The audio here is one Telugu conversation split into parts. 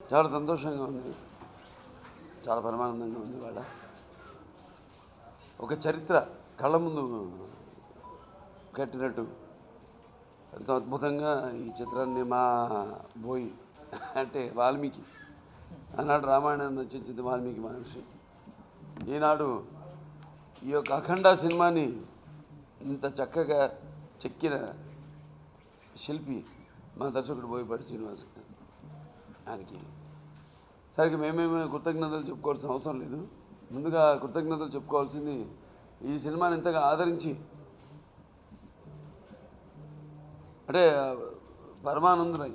చాలా సంతోషంగా ఉంది, చాలా పరమానందంగా ఉంది. వాళ్ళ ఒక చరిత్ర కళ్ళ ముందు కట్టినట్టు ఎంతో అద్భుతంగా ఈ చిత్రాన్ని మా బోయి అంటే వాల్మీకి ఆనాడు రామాయణాన్ని రచించింది వాల్మీకి మహర్షి. ఈనాడు ఈ యొక్క అఖండ సినిమాని ఇంత చక్కగా చెక్కిన శిల్పి మా దర్శకుడు బోయపాటి శ్రీనివాస్ గారు. ఆయనకి సరిగ్గా మేమేమో కృతజ్ఞతలు చెప్పుకోవాల్సిన అవసరం లేదు. ముందుగా కృతజ్ఞతలు చెప్పుకోవాల్సింది ఈ సినిమాని ఇంతగా ఆదరించి, అంటే పరమానందులై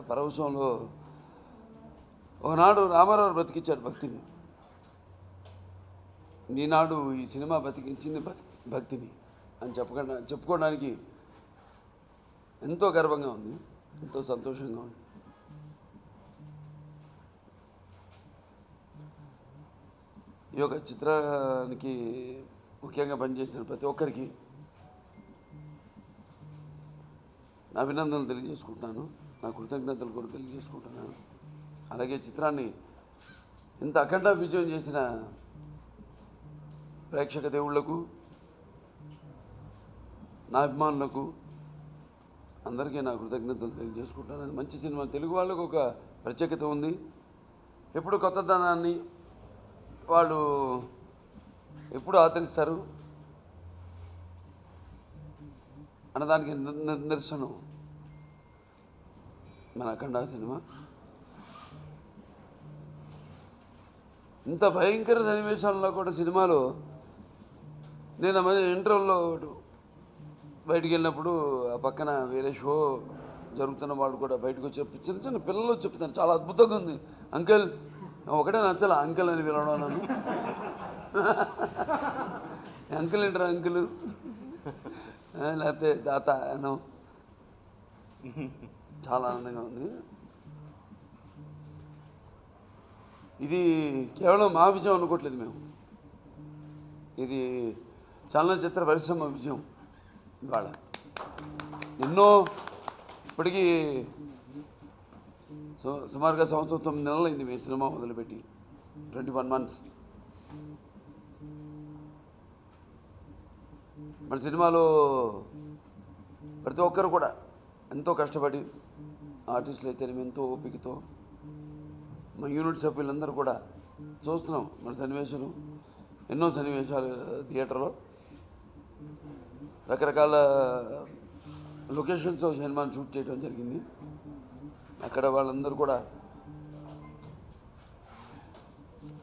పరవశంలో ఒకనాడు రామారావు బ్రతికించాడు భక్తిని, ఈనాడు ఈ సినిమా బతికించింది భక్తిని అని చెప్పుకోవడానికి ఎంతో గర్వంగా ఉంది, ఎంతో సంతోషంగా ఉంది. ఈ యొక్క చిత్రానికి ముఖ్యంగా పనిచేసిన ప్రతి ఒక్కరికి నా అభినందనలు తెలియజేసుకుంటున్నాను, నా కృతజ్ఞతలు కూడా తెలియజేసుకుంటున్నాను. అలాగే చిత్రాన్ని ఇంత అఖండ విజయం చేసిన ప్రేక్షక దేవుళ్లకు, నా అభిమానులకు అందరికీ నా కృతజ్ఞతలు తెలియజేసుకుంటాను. మంచి సినిమా, తెలుగు వాళ్ళకు ఒక ప్రత్యేకత ఉంది. ఎప్పుడు కొత్తదనాన్ని వాళ్ళు ఎప్పుడు ఆదరిస్తారు అన్నదానికి నిదర్శనం మన అఖండ సినిమా. ఇంత భయంకర సన్నివేశాల్లో కూడా సినిమాలో నేను ఇంటర్వ్యూలో బయటికి వెళ్ళినప్పుడు ఆ పక్కన వేరే షో జరుగుతున్న వాళ్ళు కూడా బయటకు వచ్చి చిన్న చిన్న పిల్లలు చెప్తున్నారు, చాలా అద్భుతంగా ఉంది అంకుల్. ఒకటే నచ్చాల అంకుల్ అని పిలవడం, నన్ను అంకుల్ ఏంటారు అంకుల్ లేకపోతే దాత అనో, చాలా ఆనందంగా ఉంది. ఇది కేవలం మా విజయం అనుకోవట్లేదు మేము, ఇది చలనచిత్ర పరిశ్రమ విజయం. ఇవాళ ఎన్నో ఇప్పటికీ సుమారుగా 9 నెలలు అయింది మేము సినిమా మొదలుపెట్టి, 21 months. మన సినిమాలో ప్రతి ఒక్కరు కూడా ఎంతో కష్టపడి, ఆర్టిస్టులు అయితేనేమి ఎంతో ఓపికతో, మా యూనిట్ సభ్యులందరూ కూడా చూస్తున్నాం. మన సన్నివేశాలు, ఎన్నో సన్నివేశాలు థియేటర్లో రకరకాల లొకేషన్స్లో సినిమాని షూట్ చేయడం జరిగింది. అక్కడ వాళ్ళందరూ కూడా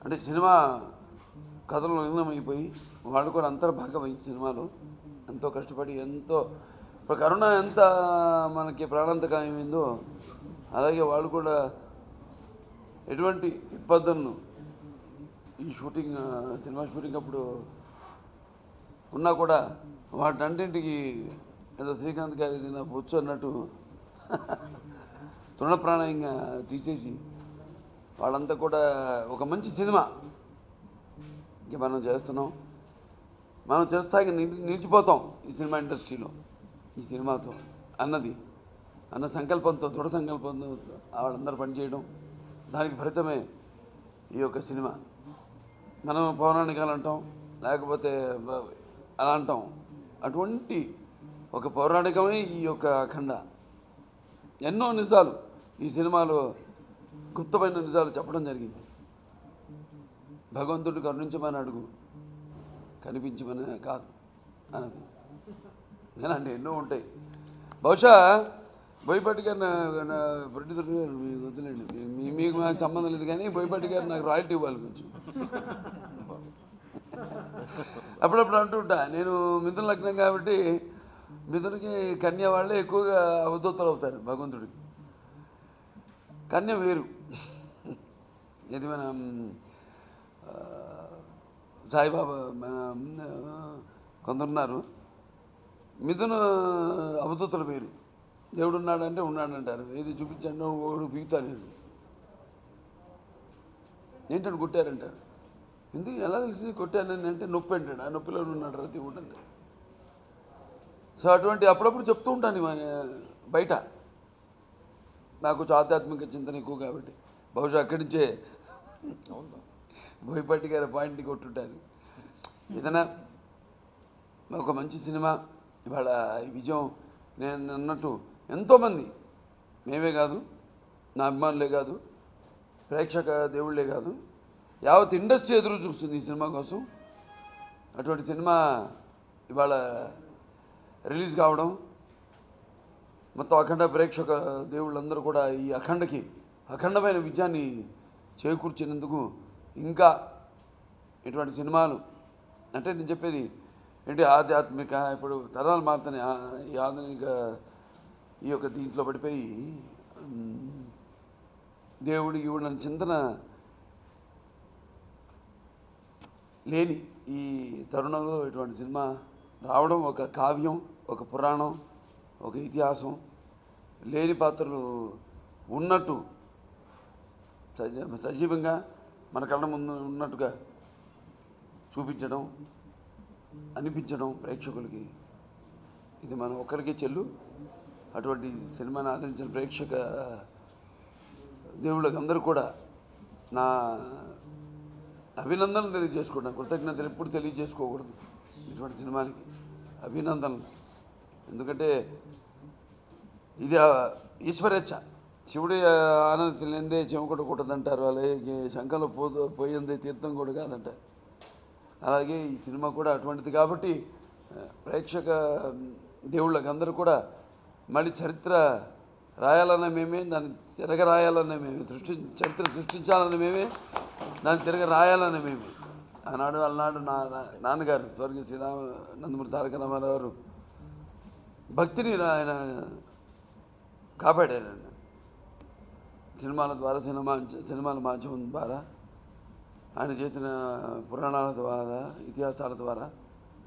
అంటే సినిమా కథలో లీనమైపోయి వాళ్ళు కూడా అంతర్భాగమైంది సినిమాలో. ఎంతో కష్టపడి, ఎంతో ఇప్పుడు కరోనా ఎంత మనకి ప్రాణాంతకమైందో అలాగే వాళ్ళు కూడా ఎటువంటి ఇబ్బందులను ఈ సినిమా షూటింగ్ అప్పుడు ఉన్నా కూడా వాటన్నింటికి ఏదో శ్రీకాంత్ గారి నా బొచ్చు అన్నట్టు తృణప్రాణంగా తీసేసి వాళ్ళంతా కూడా ఒక మంచి సినిమా ఇంక మనం చేస్తున్నాం, మనం చేస్తాకి నిలిచిపోతాం ఈ సినిమా ఇండస్ట్రీలో ఈ సినిమాతో అన్న సంకల్పంతో, దృఢ సంకల్పంతో వాళ్ళందరూ పనిచేయడం, దానికి ఫలితమే ఈ యొక్క సినిమా. మనం పౌరాణికాలు అంటాం, లేకపోతే అలా అంటాం, అటువంటి ఒక పౌరాణికమే ఈ యొక్క అఖండ. ఎన్నో నిజాలు ఈ సినిమాలో, గుప్తమైన నిజాలు చెప్పడం జరిగింది. భగవంతుడిని కరుణించమని అడుగు, కనిపించమని కాదు అన్నది. ఇలాంటి ఎన్నో ఉంటాయి. బహుశా బోయపాటి గారు నా ప్రొడ్యూసర్ గారు, మీకు వద్దులేండి, మీకు నాకు సంబంధం లేదు, కానీ బోయపాటి గారు నాకు రాయల్టీ ఇవ్వాలి కొంచెం. అప్పుడప్పుడు అంటుంటా, నేను మిథున లగ్నం కాబట్టి మిథునికి కన్య వాళ్ళే ఎక్కువగా అవధూతలు అవుతారు భగవంతుడికి. కన్య వేరు, ఇది మన సాయిబాబా మన కొందరున్నారు. మిథున అవధూతలు వేరు. దేవుడు ఉన్నాడంటే ఉన్నాడంటారు, ఏది చూపించండి ఒకడు పీకుతాను ఏంటని కొట్టారంటారు. ఎందుకు ఎలా తెలిసి కొట్టానని అంటే నొప్పి అంటాడు, ఆ నొప్పిలో ఉన్నాడు రా దేవుడు అంటే. సో అటువంటి అప్పుడప్పుడు చెప్తూ ఉంటాను బయట. నాకు కొంచెం ఆధ్యాత్మిక చింతన ఎక్కువ కాబట్టి బహుశా అక్కడి నుంచే బోయపాటి గారి పాయింట్ని కొట్టుంటాను. ఏదైనా ఒక మంచి సినిమా ఇవాళ ఈ విజయం నేను అన్నట్టు ఎంతోమంది, మేమే కాదు, నా అభిమానులే కాదు, ప్రేక్షక దేవుళ్ళే కాదు, యావత్ ఇండస్ట్రీ ఎదురు చూస్తుంది ఈ సినిమా కోసం. అటువంటి సినిమా ఇవాళ రిలీజ్ కావడం, మొత్తం అఖండ ప్రేక్షక దేవుళ్ళందరూ కూడా ఈ అఖండమైన విజయాన్ని చేకూర్చినందుకు, ఇంకా ఇటువంటి సినిమాలు అంటే నేను చెప్పేది ఏంటి, ఆధ్యాత్మిక ఇప్పుడు తరాలు మారుతున్నాయి. ఈ ఆధునిక ఈ యొక్క దీంట్లో పడిపోయి దేవుడి ఇవ్వడం చింతన లేని ఈ తరుణంలో ఇటువంటి సినిమా రావడం, ఒక కావ్యం, ఒక పురాణం, ఒక ఇతిహాసం, లేని పాత్రలు ఉన్నట్టు సజీవంగా మన కళ్ళ ముందు ఉన్నట్టుగా చూపించడం, అనిపించడం ప్రేక్షకులకి, ఇది మనం ఒక్కరికే చెల్లు. అటువంటి సినిమాను ఆదరించిన ప్రేక్షక దేవుళ్ళకి అందరూ కూడా నా అభినందనలు తెలియజేసుకుంటాను. కృతజ్ఞతలు ఎప్పుడు తెలియజేసుకోకూడదు ఇటువంటి సినిమానికి, అభినందనలు. ఎందుకంటే ఇది ఈశ్వరేచ్ఛ. శివుడి ఆనంద తెలియందే చెమ కూడా కొట్టదంటారు, అలాగే శంఖంలో పోయిందే తీర్థం కూడా కాదంటారు. అలాగే ఈ సినిమా కూడా అటువంటిది. కాబట్టి ప్రేక్షక దేవుళ్ళకి అందరూ కూడా మళ్ళీ చరిత్ర రాయాలన్న మేమే, దాన్ని తిరగ రాయాలన్న మేమే, చరిత్ర సృష్టించాలన్న మేమే, దాన్ని తిరగ రాయాలన్న మేమే. అలనాడు నాన్నగారు స్వర్గీయ నందమూరి తారక రామారావు గారు భక్తిని ఆయన కాపాడారు. సినిమాల ద్వారా, సినిమాల మాధ్యమం ద్వారా, ఆయన చేసిన పురాణాల ద్వారా, ఇతిహాసాల ద్వారా.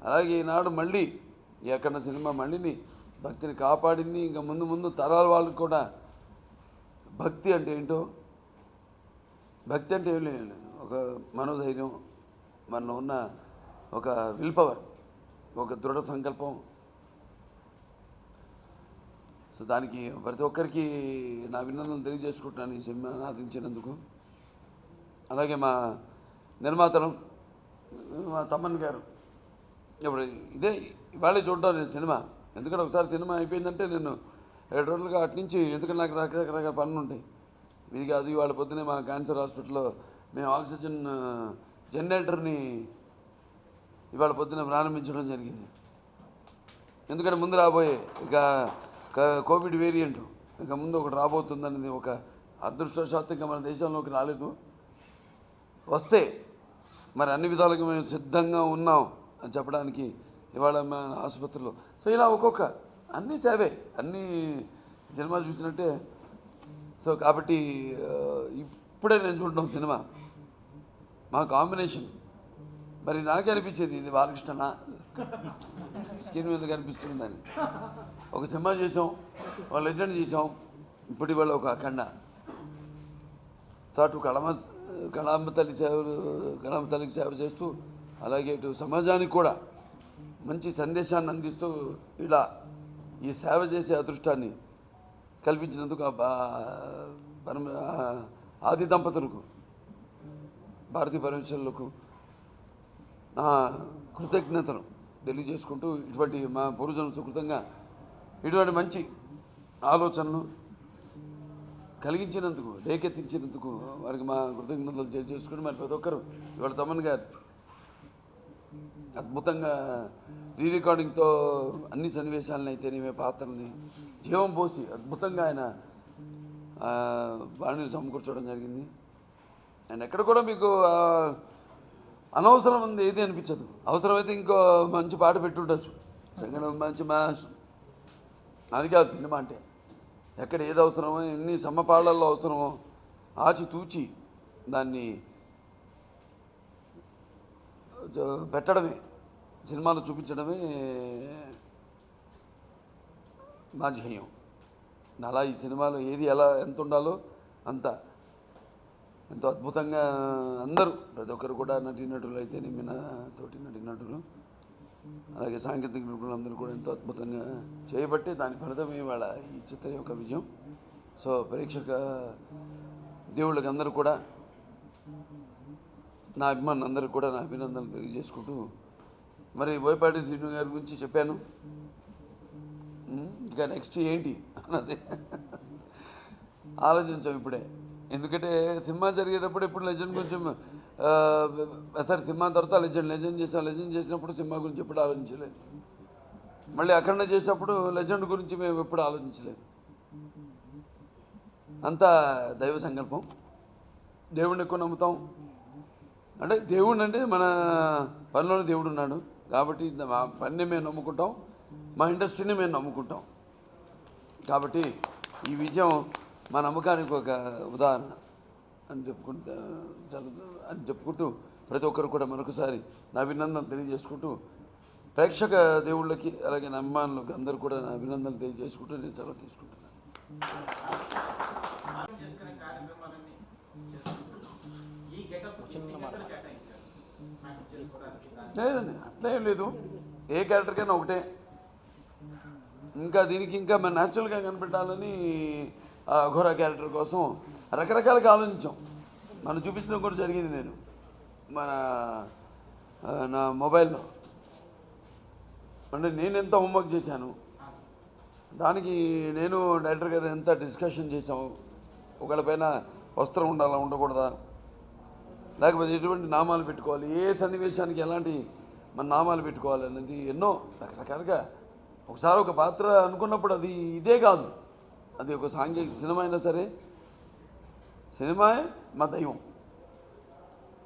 అలాగే ఈనాడు మళ్ళీ ఈ అఖండ సినిమా మళ్ళీని భక్తిని కాపాడింది. ఇంకా ముందు తరాల వాళ్ళకి కూడా భక్తి అంటే ఏంటో, భక్తి అంటే ఏం లేదు, ఒక మనోధైర్యం, మనలో ఉన్న ఒక విల్ పవర్, ఒక దృఢ సంకల్పం. సో దానికి ప్రతి ఒక్కరికి నా అభినందనలు తెలియజేసుకుంటున్నాను ఈ సినిమాను ఆదరించినందుకు. అలాగే మా నిర్మాతలు, మా తమ్మన్ గారు, ఇప్పుడు ఇదే ఇవాళే చూడటం నేను సినిమా. ఎందుకంటే ఒకసారి సినిమా అయిపోయిందంటే నేను 7 రోజులుగా అటు నుంచి, ఎందుకంటే నాకు రకరకాల పనులు ఉంటాయి. ఇది కాదు, ఇవాళ పొద్దునే మా క్యాన్సర్ హాస్పిటల్లో మేము ఆక్సిజన్ జనరేటర్ని ఇవాళ పొద్దున ప్రారంభించడం జరిగింది. ఎందుకంటే ముందు రాబోయే ఇక కోవిడ్ వేరియంట్ ఇక ముందు ఒకటి రాబోతుందనేది ఒక అదృష్టవశాత్తు మన దేశంలోకి రాలేదు. వస్తే మరి అన్ని విధాలుగా మేము సిద్ధంగా ఉన్నాం అని చెప్పడానికి ఇవాళ మన ఆసుపత్రిలో. సో ఇలా ఒక్కొక్క అన్నీ సేవే, అన్నీ సినిమాలు చూసినట్టే. సో కాబట్టి ఇప్పుడే నేను చూడడం సినిమా మా కాంబినేషన్. మరి నాకే అనిపించేది ఇది బాలకృష్ణనా స్క్రీన్ మీద కనిపిస్తుందని. ఒక సినిమా చేసాం, ఒక లెజెండ్ చేసాం, ఇప్పుడు ఇవాళ ఒక అఖండ. సో అటు కళాంబ తల్లికి సేవ చేస్తూ, అలాగే ఇటు సమాజానికి కూడా మంచి సందేశాన్ని అందిస్తూ ఇలా ఈ సేవ చేసే అదృష్టాన్ని కల్పించినందుకు ఆది దంపతులకు, భారతీ పరమేశ్వరులకు నా కృతజ్ఞతలు తెలియజేసుకుంటూ, ఇటువంటి మా పూర్వజన్మ సుకృతంగా ఇటువంటి మంచి ఆలోచనలు కలిగించినందుకు, రేకెత్తించినందుకు వారికి మా కృతజ్ఞతలు తెలియజేసుకుని, మరి ప్రతి ఒక్కరు ఇవాళ తమన్ గారు అద్భుతంగా రికార్డింగ్తో అన్ని సన్నివేశాలను అయితేనేమే పాత్రల్ని జీవం పోసి అద్భుతంగా ఆయన వాణిని సమకూర్చడం జరిగింది. అండ్ ఎక్కడ కూడా మీకు అనవసరం ఉంది ఏది అనిపించదు. అవసరమైతే ఇంకో మంచి పాట పెట్టుండొచ్చు, మంచి అది కాదు సినిమా అంటే. ఎక్కడ ఏది అవసరమో, ఎన్ని సమపాళ్ళల్లో అవసరమో ఆచితూచి దాన్ని పెట్టడమే, సినిమాలో చూపించడమే మా ధ్యేయం. అలా ఈ సినిమాలో ఏది ఎంత ఉండాలో అంత ఎంతో అద్భుతంగా అందరూ, ప్రతి ఒక్కరు కూడా నటీనటులు అయితేనేమి, తోటి నటీనటులు, అలాగే సాంకేతిక నిపుణులు అందరూ కూడా ఎంతో అద్భుతంగా చేయబట్టి దాని ఫలితమే ఇవాళ ఈ చిత్రం యొక్క విజయం. సో ప్రేక్షక దేవుళ్ళకి అందరూ కూడా నా అభిమానులందరికీ కూడా నా అభినందనలు తెలియజేసుకుంటూ మరి బోయపాటి శ్రీను గారి గురించి చెప్పాను. ఇంకా నెక్స్ట్ ఏంటి అన్నది ఆలోచించాం ఇప్పుడే. ఎందుకంటే సినిమా జరిగేటప్పుడు ఎప్పుడు లెజెండ్ కొంచెం సరే సినిమా తర్వాత లెజెండ్ చేసినప్పుడు సినిమా గురించి ఎప్పుడు ఆలోచించలేదు. మళ్ళీ అఖండ చేసినప్పుడు లెజెండ్ గురించి మేము ఎప్పుడు ఆలోచించలేదు. అంతా దైవ సంకల్పం. దేవుడిని ఎక్కువ నమ్ముతాం. అంటే దేవుడు అంటే మన పనిలోనే దేవుడు ఉన్నాడు కాబట్టి మా పనిని మేము నమ్ముకుంటాం, మా ఇండస్ట్రీని మేము నమ్ముకుంటాం. కాబట్టి ఈ విజయం మా నమ్మకానికి ఒక ఉదాహరణ అని చెప్పుకుంటూ ప్రతి ఒక్కరు కూడా మరొకసారి నా అభినందనలు తెలియజేసుకుంటూ ప్రేక్షక దేవుళ్ళకి అలాగే నా అభిమానులకు అందరూ కూడా నా అభినందనలు తెలియజేసుకుంటూ నేను సెలవు తీసుకుంటున్నాను. లేదండి అట్లా ఏం లేదు. ఏ క్యారెక్టర్కైనా ఒకటే. ఇంకా దీనికి ఇంకా మన న్యాచురల్గా కనిపెట్టాలని అఘోరా క్యారెక్టర్ కోసం రకరకాలుగా ఆలోచించాం. మనం చూపించడం కూడా జరిగింది. నేను నా మొబైల్లో అంటే నేను ఎంత హోంవర్క్ చేశాను, దానికి నేను డైరెక్టర్ గారు ఎంత డిస్కషన్ చేసాము. ఒకళ్ళపైన వస్త్రం ఉండాలా ఉండకూడదా, లేకపోతే ఎటువంటి నామాలు పెట్టుకోవాలి, ఏ సన్నివేశానికి ఎలాంటి మన నామాలు పెట్టుకోవాలి అనేది ఎన్నో రకరకాలుగా. ఒకసారి ఒక పాత్ర అనుకున్నప్పుడు అది ఇదే కాదు, అది ఒక సాంఘిక సినిమా అయినా సరే సినిమాయే మా దైవం.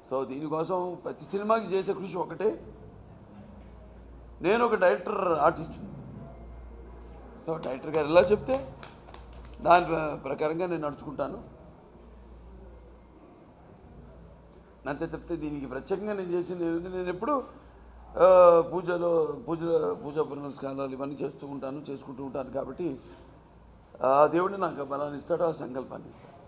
సో దీనికోసం ప్రతి సినిమాకి చేసే కృషి ఒకటే. నేను ఒక డైరెక్టర్ ఆర్టిస్ట్ని. సో డైరెక్టర్ గారు ఎలా చెప్తే దాని ప్రకారంగా నేను నడుచుకుంటాను. అంతే తప్పితే దీనికి ప్రత్యేకంగా నేను చేసింది ఏంటంటే నేను ఎప్పుడు పూజా పునస్కారాలు ఇవన్నీ చేసుకుంటూ ఉంటాను కాబట్టి ఆ దేవుడిని నాకు బలాన్ని ఇస్తాడు, ఆ సంకల్పాన్ని ఇస్తాడు.